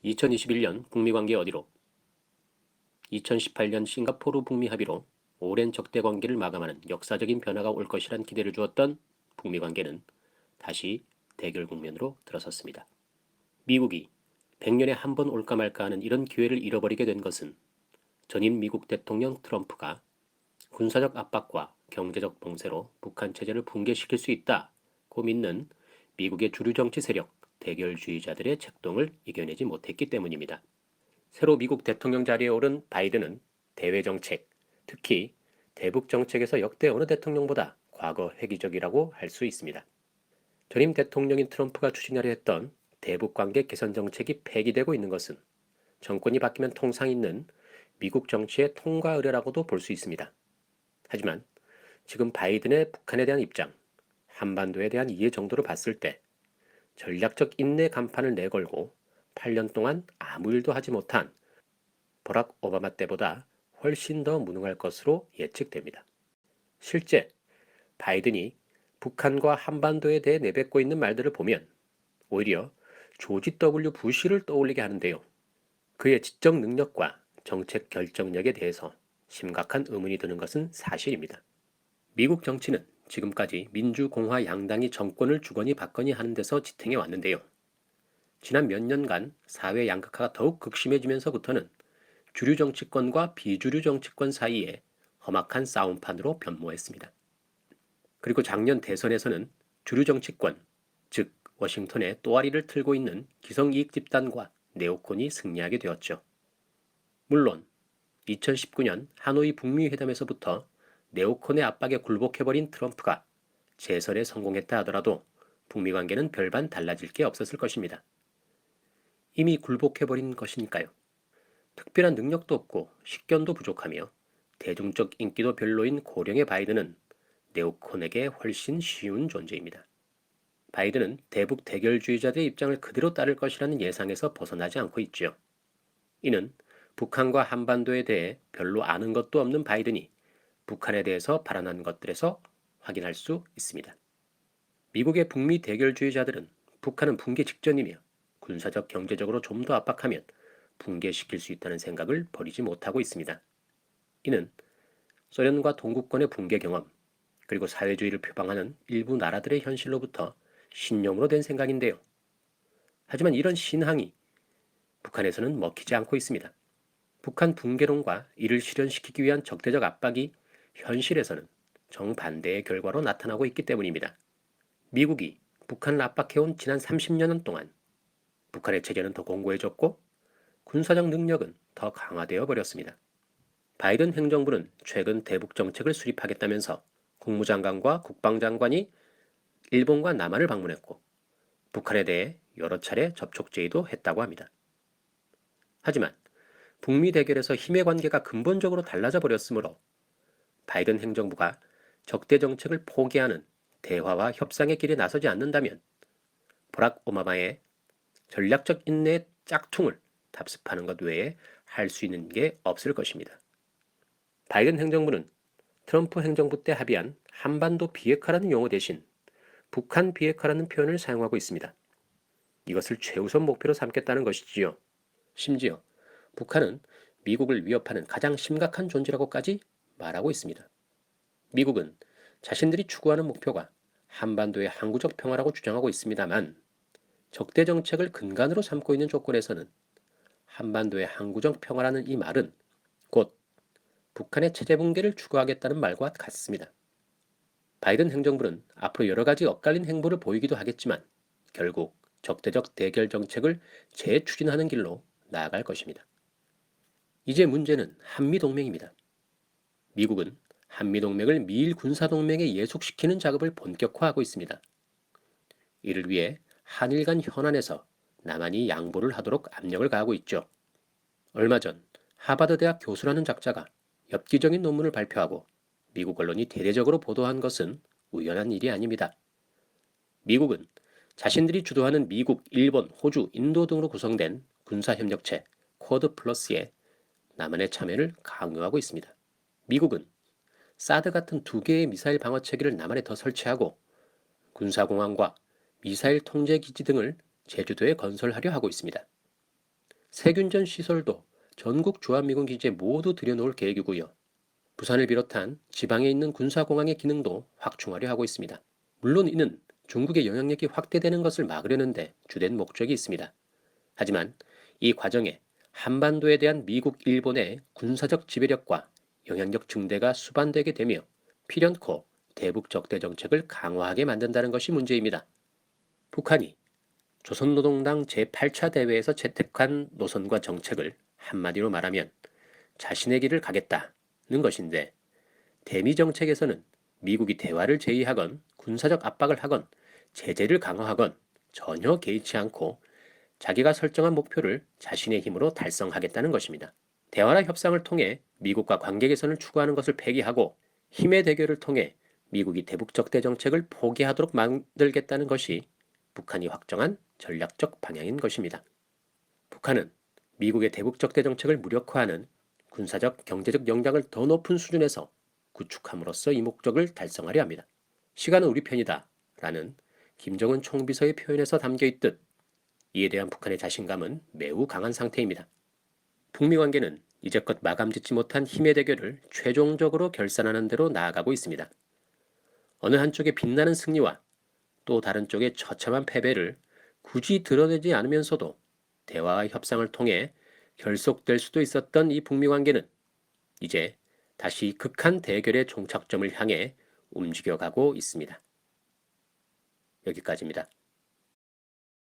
2021년 북미 관계 어디로? 2018년 싱가포르 북미 합의로 오랜 적대 관계를 마감하는 역사적인 변화가 올 것이란 기대를 주었던 북미 관계는 다시 대결 국면으로 들어섰습니다. 미국이 100년에 한 번 올까 말까 하는 이런 기회를 잃어버리게 된 것은 전임 미국 대통령 트럼프가 군사적 압박과 경제적 봉쇄로 북한 체제를 붕괴시킬 수 있다고 믿는 미국의 주류 정치 세력 대결주의자들의 책동을 이겨내지 못했기 때문입니다. 새로 미국 대통령 자리에 오른 바이든은 대외 정책, 특히 대북 정책에서 역대 어느 대통령보다 과거 획기적이라고 할 수 있습니다. 전임 대통령인 트럼프가 추진하려 했던 대북 관계 개선 정책이 폐기되고 있는 것은 정권이 바뀌면 통상 있는 미국 정치의 통과 의례라고도 볼 수 있습니다. 하지만 지금 바이든의 북한에 대한 입장, 한반도에 대한 이해 정도를 봤을 때 전략적 인내 간판을 내걸고 8년 동안 아무 일도 하지 못한 버락 오바마 때보다 훨씬 더 무능할 것으로 예측됩니다. 실제 바이든이 북한과 한반도에 대해 내뱉고 있는 말들을 보면 오히려 조지 W 부시를 떠올리게 하는데요. 그의 지적 능력과 정책 결정력에 대해서 심각한 의문이 드는 것은 사실입니다. 미국 정치는 지금까지 민주공화 양당이 정권을 주거니 받거니 하는 데서 지탱해 왔는데요. 지난 몇 년간 사회 양극화가 더욱 극심해지면서부터는 주류 정치권과 비주류 정치권 사이에 험악한 싸움판으로 변모했습니다. 그리고 작년 대선에서는 주류 정치권, 즉 워싱턴의 또아리를 틀고 있는 기성이익 집단과 네오콘이 승리하게 되었죠. 물론 2019년 하노이 북미 회담에서부터 네오콘의 압박에 굴복해버린 트럼프가 재선에 성공했다 하더라도 북미 관계는 별반 달라질 게 없었을 것입니다. 이미 굴복해버린 것이니까요. 특별한 능력도 없고 식견도 부족하며 대중적 인기도 별로인 고령의 바이든은 네오콘에게 훨씬 쉬운 존재입니다. 바이든은 대북 대결주의자들의 입장을 그대로 따를 것이라는 예상에서 벗어나지 않고 있죠. 이는 북한과 한반도에 대해 별로 아는 것도 없는 바이든이 북한에 대해서 발언한 것들에서 확인할 수 있습니다. 미국의 북미 대결주의자들은 북한은 붕괴 직전이며 군사적 경제적으로 좀 더 압박하면 붕괴시킬 수 있다는 생각을 버리지 못하고 있습니다. 이는 소련과 동구권의 붕괴 경험, 그리고 사회주의를 표방하는 일부 나라들의 현실로부터 신념으로 된 생각인데요. 하지만 이런 신항이 북한에서는 먹히지 않고 있습니다. 북한 붕괴론과 이를 실현시키기 위한 적대적 압박이 현실에서는 정반대의 결과로 나타나고 있기 때문입니다. 미국이 북한을 압박해온 지난 30년 동안 북한의 체제는 더 공고해졌고 군사적 능력은 더 강화되어 버렸습니다. 바이든 행정부는 최근 대북 정책을 수립하겠다면서 국무장관과 국방장관이 일본과 남한을 방문했고 북한에 대해 여러 차례 접촉 제의도 했다고 합니다. 하지만 북미 대결에서 힘의 관계가 근본적으로 달라져 버렸으므로 바이든 행정부가 적대 정책을 포기하는 대화와 협상의 길에 나서지 않는다면 버락 오바마의 전략적 인내의 짝퉁을 답습하는 것 외에 할 수 있는 게 없을 것입니다. 바이든 행정부는 트럼프 행정부 때 합의한 한반도 비핵화라는 용어 대신 북한 비핵화라는 표현을 사용하고 있습니다. 이것을 최우선 목표로 삼겠다는 것이지요. 심지어 북한은 미국을 위협하는 가장 심각한 존재라고까지 말하고 있습니다. 미국은 자신들이 추구하는 목표가 한반도의 항구적 평화라고 주장하고 있습니다만 적대 정책을 근간으로 삼고 있는 조건에서는 한반도의 항구적 평화라는 이 말은 곧 북한의 체제 붕괴를 추구하겠다는 말과 같습니다. 바이든 행정부는 앞으로 여러 가지 엇갈린 행보를 보이기도 하겠지만 결국 적대적 대결 정책을 재추진하는 길로 나아갈 것입니다. 이제 문제는 한미동맹입니다. 미국은 한미동맹을 미일 군사동맹에 예속시키는 작업을 본격화하고 있습니다. 이를 위해 한일 간 현안에서 남한이 양보를 하도록 압력을 가하고 있죠. 얼마 전 하버드 대학 교수라는 작자가 엽기적인 논문을 발표하고 미국 언론이 대대적으로 보도한 것은 우연한 일이 아닙니다. 미국은 자신들이 주도하는 미국, 일본, 호주, 인도 등으로 구성된 군사협력체 쿼드 플러스에 남한의 참여를 강요하고 있습니다. 미국은 사드 같은 두 개의 미사일 방어 체계를 남한에 더 설치하고 군사공항과 미사일 통제 기지 등을 제주도에 건설하려 하고 있습니다. 세균전 시설도 전국 주한미군 기지에 모두 들여놓을 계획이고요. 부산을 비롯한 지방에 있는 군사공항의 기능도 확충하려 하고 있습니다. 물론 이는 중국의 영향력이 확대되는 것을 막으려는데 주된 목적이 있습니다. 하지만 이 과정에 한반도에 대한 미국, 일본의 군사적 지배력과 영향력 증대가 수반되게 되며 필연코 대북 적대 정책을 강화하게 만든다는 것이 문제입니다. 북한이 조선노동당 제8차 대회에서 채택한 노선과 정책을 한마디로 말하면 자신의 길을 가겠다는 것인데, 대미 정책에서는 미국이 대화를 제의하건 군사적 압박을 하건 제재를 강화하건 전혀 개의치 않고 자기가 설정한 목표를 자신의 힘으로 달성하겠다는 것입니다. 대화나 협상을 통해 미국과 관계 개선을 추구하는 것을 폐기하고 힘의 대결을 통해 미국이 대북적 대정책을 포기하도록 만들겠다는 것이 북한이 확정한 전략적 방향인 것입니다. 북한은 미국의 대북적 대정책을 무력화하는 군사적, 경제적 역량을 더 높은 수준에서 구축함으로써 이 목적을 달성하려 합니다. 시간은 우리 편이다 라는 김정은 총비서의 표현에서 담겨 있듯 이에 대한 북한의 자신감은 매우 강한 상태입니다. 북미 관계는 이제껏 마감짓지 못한 힘의 대결을 최종적으로 결산하는 대로 나아가고 있습니다. 어느 한쪽의 빛나는 승리와 또 다른 쪽의 처참한 패배를 굳이 드러내지 않으면서도 대화와 협상을 통해 결속될 수도 있었던 이 북미 관계는 이제 다시 극한 대결의 종착점을 향해 움직여가고 있습니다. 여기까지입니다.